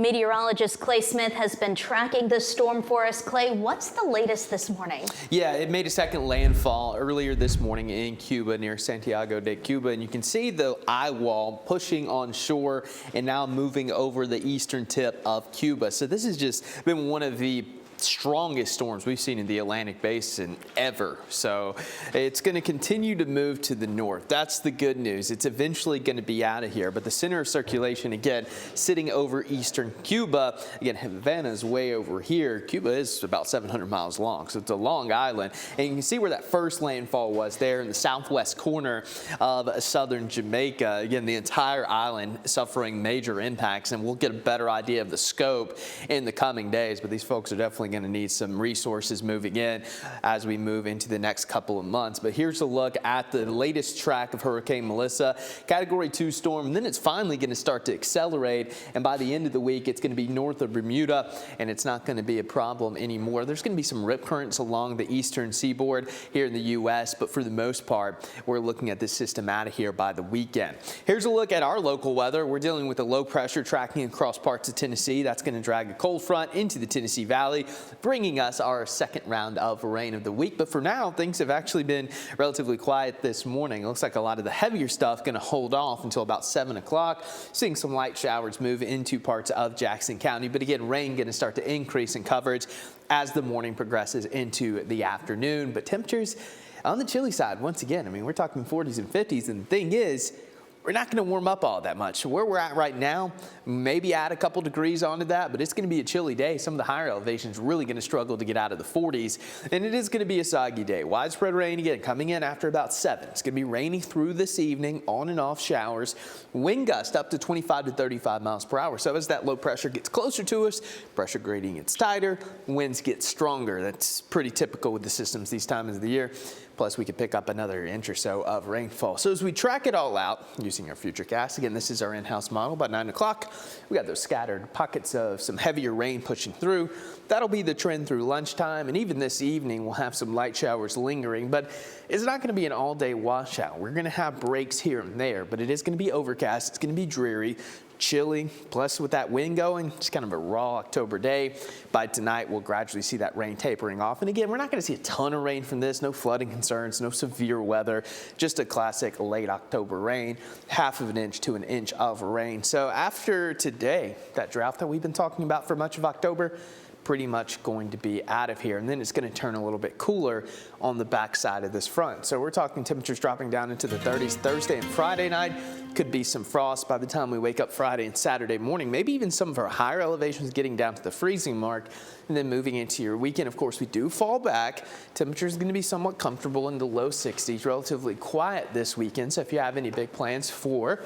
Meteorologist Clay Smith has been tracking the storm for us. Clay, what's the latest this morning? Yeah, it made a second landfall earlier this morning in Cuba near Santiago de Cuba, and you can see the eye wall pushing on shore and now moving over the eastern tip of Cuba. So this has just been one of the strongest storms we've seen in the Atlantic Basin ever. So it's going to continue to move to the north. That's the good news. It's eventually going to be out of here, but the center of circulation again sitting over eastern Cuba. Again, Havana's way over here. Cuba is about 700 miles long, so it's a long island, and you can see where that first landfall was there in the southwest corner of southern Jamaica. Again, the entire island suffering major impacts, and we'll get a better idea of the scope in the coming days, but these folks are definitely going to need some resources moving in as we move into the next couple of months. But here's a look at the latest track of Hurricane Melissa, Category 2 storm, and then it's finally going to start to accelerate, and by the end of the week it's going to be north of Bermuda, and it's not going to be a problem anymore. There's going to be some rip currents along the eastern seaboard here in the U.S., but for the most part we're looking at this system out of here by the weekend. Here's a look at our local weather. We're dealing with a low pressure tracking across parts of Tennessee. That's going to drag a cold front into the Tennessee Valley, bringing us our second round of rain of the week. But for now, things have actually been relatively quiet this morning. It looks like a lot of the heavier stuff going to hold off until about 7 o'clock. Seeing some light showers move into parts of Jackson County. But again, rain going to start to increase in coverage as the morning progresses into the afternoon. But temperatures on the chilly side, once again, I mean, we're talking 40s and 50s. And the thing is, we're not going to warm up all that much. Where we're at right now, maybe add a couple degrees onto that, but it's going to be a chilly day. Some of the higher elevations really going to struggle to get out of the 40s, and it is going to be a soggy day. Widespread rain again coming in after about 7. It's going to be rainy through this evening, on and off showers. Wind gust up to 25 to 35 miles per hour. So as that low pressure gets closer to us, pressure gradient gets tighter, winds get stronger. That's pretty typical with the systems these times of the year. Plus, we could pick up another inch or so of rainfall. So as we track it all out using our Futurecast, again, this is our in-house model. By 9 o'clock, we got those scattered pockets of some heavier rain pushing through. That'll be the trend through lunchtime, and even this evening we'll have some light showers lingering, but it's not going to be an all-day washout. We're going to have breaks here and there, but it is going to be overcast. It's going to be dreary, chilly, plus with that wind going, it's kind of a raw October day. By tonight, we'll gradually see that rain tapering off. And again, we're not going to see a ton of rain from this, no flooding concerns, no severe weather, just a classic late October rain, half of an inch to an inch of rain. So after today, that drought that we've been talking about for much of October, pretty much going to be out of here, and then it's going to turn a little bit cooler on the backside of this front. So we're talking temperatures dropping down into the 30s Thursday and Friday night. Could be some frost by the time we wake up Friday and Saturday morning, maybe even some of our higher elevations getting down to the freezing mark, and then moving into your weekend. Of course, we do fall back. Temperatures going to be somewhat comfortable in the low 60s, relatively quiet this weekend. So if you have any big plans for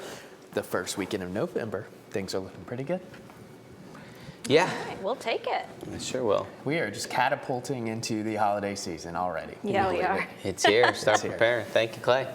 the first weekend of November, things are looking pretty good. Yeah. All right, we'll take it. I sure will. We are just catapulting into the holiday season already. Yeah, we are. It's here. Start preparing. Thank you, Clay.